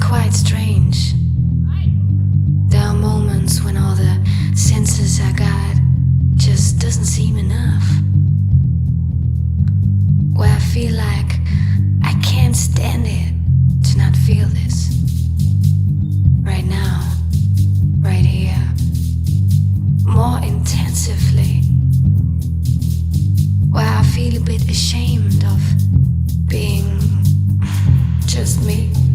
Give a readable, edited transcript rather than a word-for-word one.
quite strange. There are moments when all the senses I got just doesn't seem enough. Where I feel like I can't stand it to not feel this. Right now, right here, more intensively. Where I feel a bit ashamed of being just me.